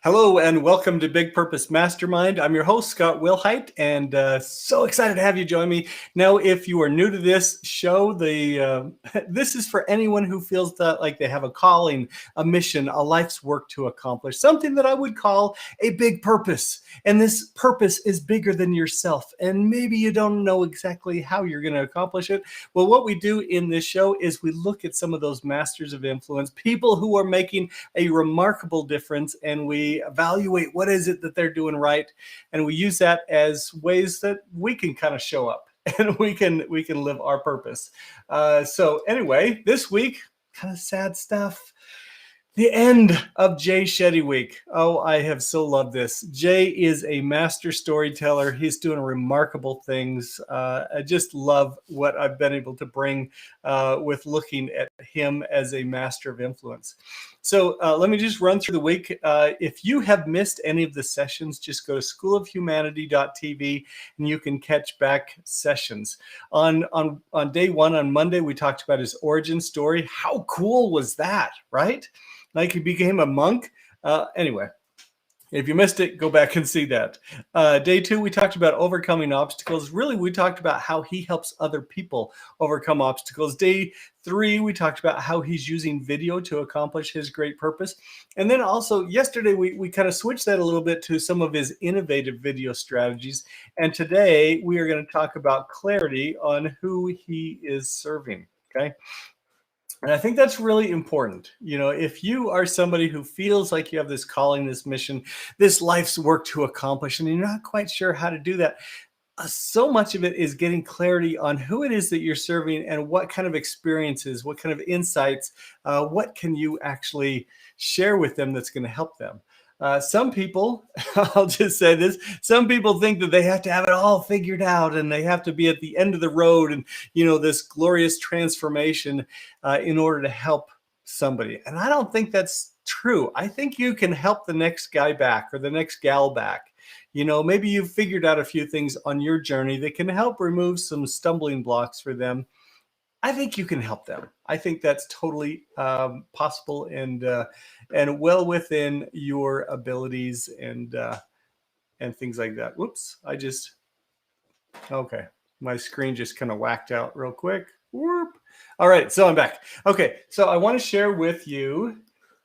Hello and welcome to Big Purpose Mastermind. I'm your host, Scott Wilhite, and so excited to have you join me. Now, if you are new to this show, this is for anyone who feels that like they have a calling, a mission, a life's work to accomplish, something that I would call a big purpose. And this purpose is bigger than yourself. And maybe you don't know exactly how you're going to accomplish it. Well, what we do in this show is we look at some of those masters of influence, people who are making a remarkable difference, and we evaluate what is it that they're doing right, and we use that as ways that we can kind of show up and we can live our purpose. So anyway, this week, kind of sad stuff. The end of Jay Shetty week. Oh, I have so loved this. Jay is a master storyteller. He's doing remarkable things. I just love what I've been able to bring with looking at him as a master of influence. So let me just run through the week. If you have missed any of the sessions, just go to schoolofhumanity.tv and you can catch back sessions. On day one, on Monday, we talked about his origin story. How cool was that, right? Like he became a monk. Anyway, if you missed it, go back and see that. Day two, we talked about overcoming obstacles. Really, we talked about how he helps other people overcome obstacles. Day three, we talked about how he's using video to accomplish his great purpose. And then also yesterday, we kind of switched that a little bit to some of his innovative video strategies. And today we are going to talk about clarity on who he is serving. Okay. And I think that's really important. You know, if you are somebody who feels like you have this calling, this mission, this life's work to accomplish, and you're not quite sure how to do that, so much of it is getting clarity on who it is that you're serving and what kind of experiences, what kind of insights, what can you actually share with them that's going to help them. Some people, I'll just say this, some people think that they have to have it all figured out and they have to be at the end of the road and, you know, this glorious transformation in order to help somebody. And I don't think that's true. I think you can help the next guy back or the next gal back. You know, maybe you've figured out a few things on your journey that can help remove some stumbling blocks for them. I think you can help them. I think that's totally possible and well within your abilities and things like that. Whoops! Okay, my screen just kind of whacked out real quick. Whoop! All right, so I'm back. Okay, so I want to share with you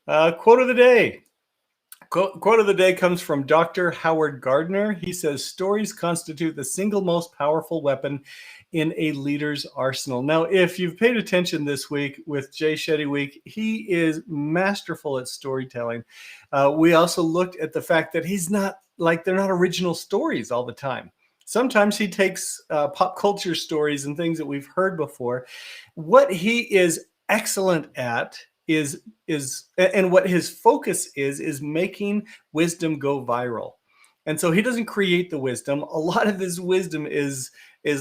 quote of the day. Quote of the day comes from Dr. Howard Gardner. He says, "Stories constitute the single most powerful weapon in a leader's arsenal." Now, if you've paid attention this week with Jay Shetty Week, he is masterful at storytelling. We also looked at the fact that they're not original stories all the time. Sometimes he takes pop culture stories and things that we've heard before. What he is excellent at is and what his focus is making wisdom go viral. And so he doesn't create the wisdom. A lot of this wisdom is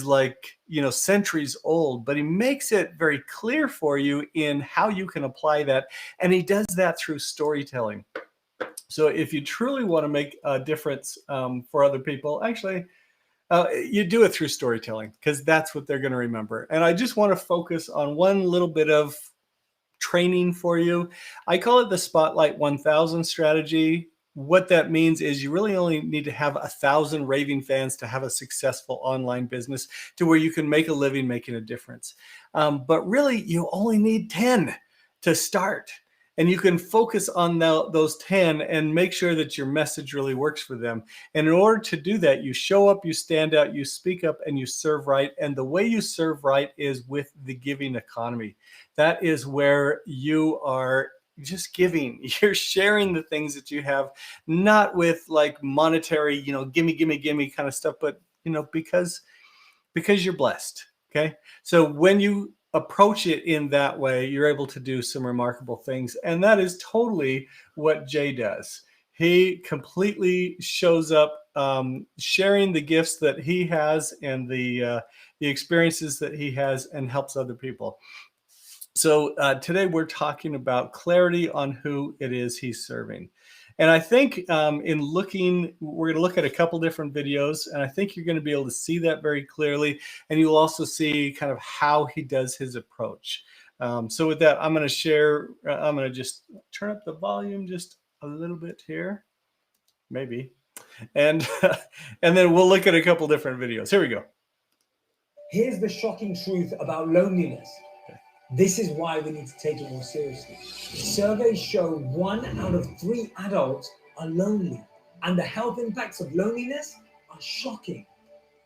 like, you know, centuries old, but he makes it very clear for you in how you can apply that. And he does that through storytelling. So if you truly want to make a difference for other people, actually, you do it through storytelling because that's what they're going to remember. And I just want to focus on one little bit of training for you. I call it the Spotlight 1000 strategy. What that means is you really only need to have 1,000 raving fans to have a successful online business to where you can make a living making a difference. But really, you only need 10 to start. And you can focus on those 10 and make sure that your message really works for them. And in order to do that, you show up, you stand out, you speak up, and you serve right. And the way you serve right is with the giving economy. That is where you are just giving. You're sharing the things that you have, not with like monetary, you know, gimme kind of stuff, but, you know, because you're blessed. Okay. So when you approach it in that way, you're able to do some remarkable things. And that is totally what Jay does. He completely shows up sharing the gifts that he has and the experiences that he has and helps other people. So today we're talking about clarity on who it is he's serving. And I think we're going to look at a couple different videos, and I think you're going to be able to see that very clearly. And you'll also see kind of how he does his approach. So with that, I'm going to just turn up the volume just a little bit here. maybe. And and then we'll look at a couple different videos. Here we go. Here's the shocking truth about loneliness. This is why we need to take it more seriously. Surveys show 1 out of 3 adults are lonely, and the health impacts of loneliness are shocking.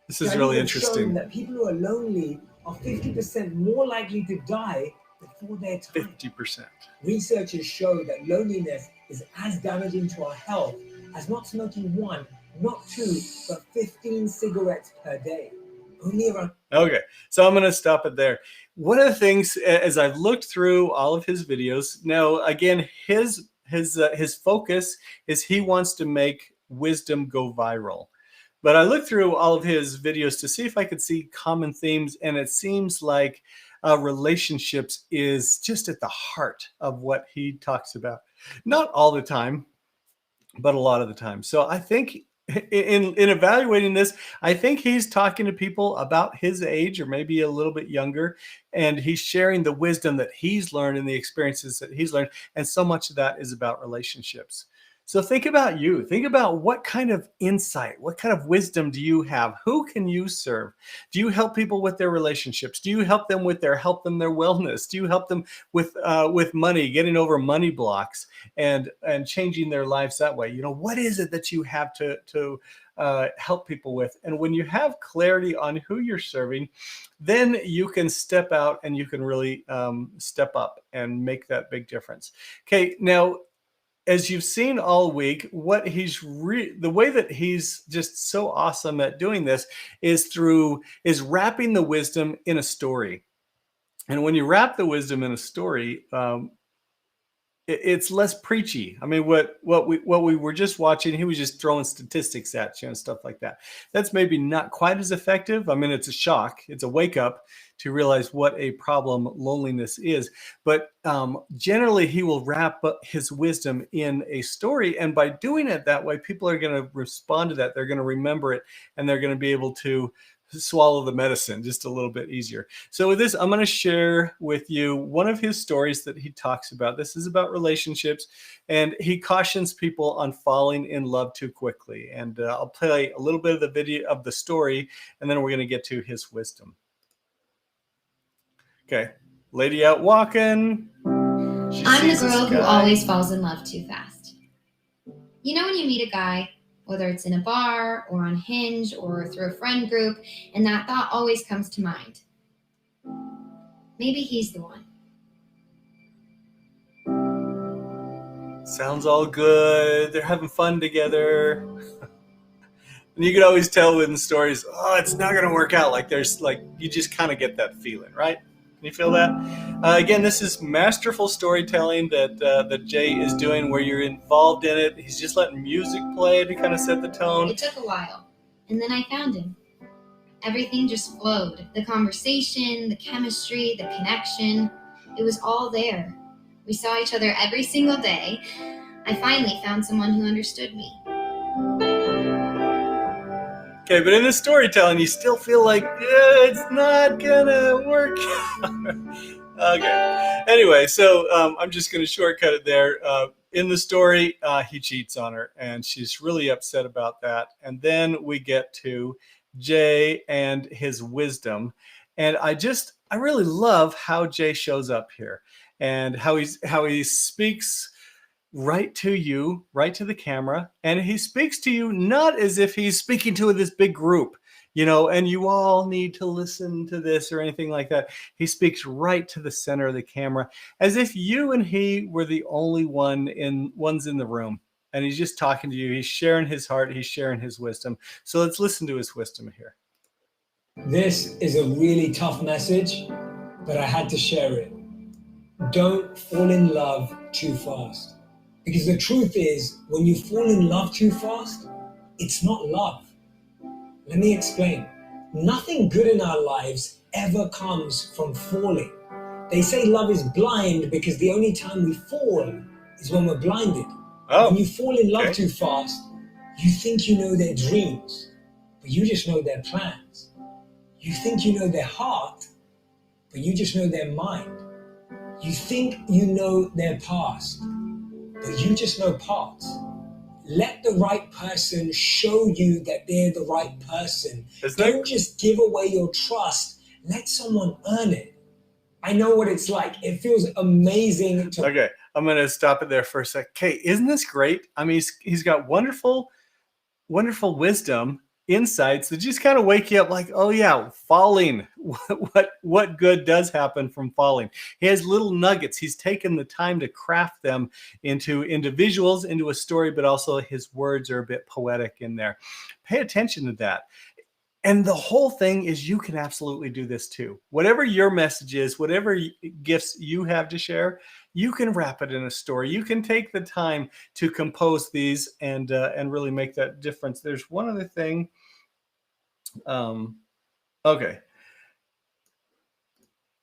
This is really interesting. That people who are lonely are 50% more likely to die before their time. 50%. Researchers show that loneliness is as damaging to our health as not smoking 1, not 2, but 15 cigarettes per day. Only around. Okay, so I'm going to stop it there. One of the things, as I've looked through all of his videos, now again, his focus is he wants to make wisdom go viral. But I looked through all of his videos to see if I could see common themes, and it seems like relationships is just at the heart of what he talks about. Not all the time, but a lot of the time. So I think in evaluating this, I think he's talking to people about his age or maybe a little bit younger, and he's sharing the wisdom that he's learned and the experiences that he's learned. And so much of that is about relationships. So think about you. Think about what kind of insight, what kind of wisdom do you have? Who can you serve? Do you help people with their relationships? Do you help them with their wellness? Do you help them with money, getting over money blocks and changing their lives that way? You know, what is it that you have to help people with? And when you have clarity on who you're serving, then you can step out and you can really step up and make that big difference. Okay, now, as you've seen all week, what the way that he's just so awesome at doing this is wrapping the wisdom in a story. And when you wrap the wisdom in a story, it's less preachy. I mean, what we were just watching, he was just throwing statistics at you and stuff like that. That's maybe not quite as effective. I mean, it's a shock. It's a wake up to realize what a problem loneliness is. But generally, he will wrap up his wisdom in a story. And by doing it that way, people are going to respond to that. They're going to remember it, and they're going to be able to swallow the medicine just a little bit easier. So with this, I'm going to share with you one of his stories that he talks about. This is about relationships, and he cautions people on falling in love too quickly. And I'll play a little bit of the video of the story, and then we're going to get to his wisdom. Okay, lady out walking. I'm the girl who always falls in love too fast. You know when you meet a guy, whether it's in a bar or on Hinge or through a friend group, and that thought always comes to mind. Maybe he's the one. Sounds all good. They're having fun together. And you can always tell in stories, oh, it's not going to work out. Like you just kind of get that feeling, right? Can you feel that? Again, this is masterful storytelling that Jay is doing, where you're involved in it. He's just letting music play to kind of set the tone. It took a while, and then I found him. Everything just flowed. The conversation, the chemistry, the connection. It was all there. We saw each other every single day. I finally found someone who understood me. Okay, but in the storytelling, you still feel like it's not gonna work. Okay. Anyway, so I'm just gonna shortcut it there. In the story, he cheats on her, and she's really upset about that. And then we get to Jay and his wisdom, and I really love how Jay shows up here, and how he speaks right to you, right to the camera. And he speaks to you not as if he's speaking to this big group, you know, and you all need to listen to this or anything like that. He speaks right to the center of the camera, as if you and he were the only ones in the room. And he's just talking to you. He's sharing his heart. He's sharing his wisdom. So let's listen to his wisdom here. This is a really tough message, but I had to share it. Don't fall in love too fast. Because the truth is, when you fall in love too fast, it's not love. Let me explain. Nothing good in our lives ever comes from falling. They say love is blind because the only time we fall is when we're blinded. Oh, when you fall in love too fast, you think you know their dreams, but you just know their plans. You think you know their heart, but you just know their mind. You think you know their past, but you just know parts. Let the right person show you that they're the right person. Don't just give away your trust. Let someone earn it. I know what it's like. It feels amazing to... Okay, I'm going to stop it there for a sec. Okay, isn't this great? I mean, he's got wonderful wisdom, insights that just kind of wake you up like, oh yeah, falling. What good does happen from falling? He has little nuggets. He's taken the time to craft them into individuals, into a story, but also his words are a bit poetic in there. Pay attention to that. And the whole thing is you can absolutely do this too. Whatever your message is, whatever gifts you have to share, you can wrap it in a story. You can take the time to compose these and really make that difference. There's one other thing. Okay.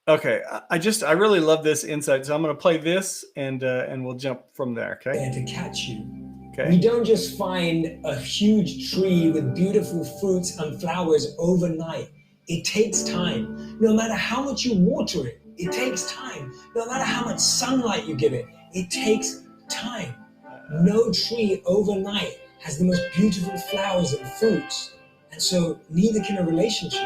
I really love this insight. So I'm going to play this and we'll jump from there. Okay. There to catch you. Okay. We don't just find a huge tree with beautiful fruits and flowers overnight. It takes time. No matter how much you water it, it takes time. No matter how much sunlight you give it, it takes time. No tree overnight has the most beautiful flowers and fruits. And so neither can a relationship.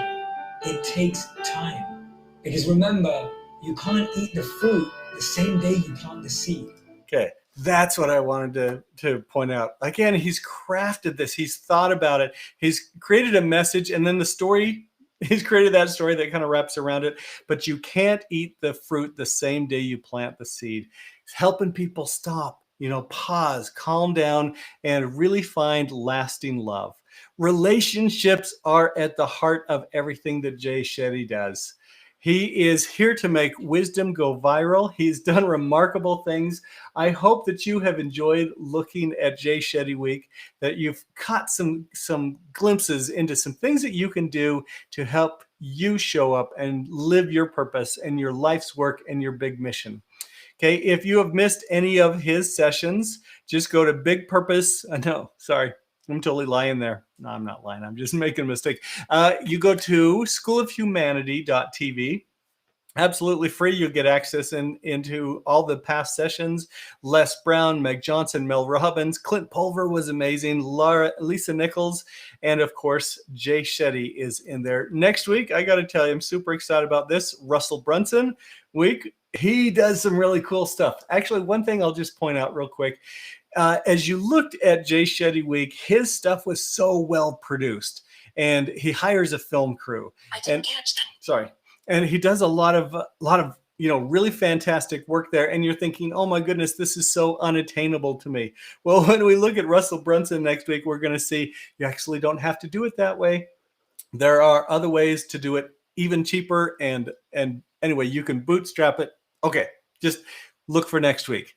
It takes time. Because remember, you can't eat the fruit the same day you plant the seed. Okay. That's what I wanted to point out. Again, he's crafted this. He's thought about it. He's created a message, and then the story, he's created that story that kind of wraps around it. But you can't eat the fruit the same day you plant the seed. He's helping people stop, pause, calm down, and really find lasting love. Relationships are at the heart of everything that Jay Shetty does. He is here to make wisdom go viral. He's done remarkable things. I hope that you have enjoyed looking at Jay Shetty Week, that you've caught some glimpses into some things that you can do to help you show up and live your purpose and your life's work and your big mission. Okay, if you have missed any of his sessions, just go to Big Purpose. No, sorry. I'm totally lying there. No, I'm not lying. I'm just making a mistake. You go to schoolofhumanity.tv. Absolutely free. You'll get access into all the past sessions. Les Brown, Meg Johnson, Mel Robbins, Clint Pulver was amazing, Lisa Nichols, and of course, Jay Shetty is in there. Next week, I got to tell you, I'm super excited about this. Russell Brunson week. He does some really cool stuff. Actually, one thing I'll just point out real quick. As you looked at Jay Shetty Week, his stuff was so well produced, and he hires a film crew. I didn't catch that. Sorry. And he does a lot of really fantastic work there. And you're thinking, oh my goodness, this is so unattainable to me. Well, when we look at Russell Brunson next week, we're going to see you actually don't have to do it that way. There are other ways to do it even cheaper. And anyway, you can bootstrap it. Okay, just look for next week.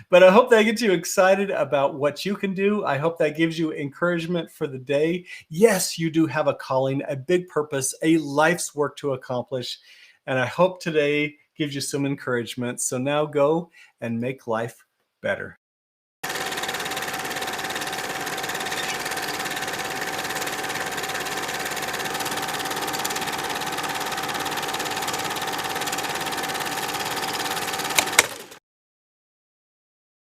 But I hope that gets you excited about what you can do. I hope that gives you encouragement for the day. Yes, you do have a calling, a big purpose, a life's work to accomplish. And I hope today gives you some encouragement. So now go and make life better.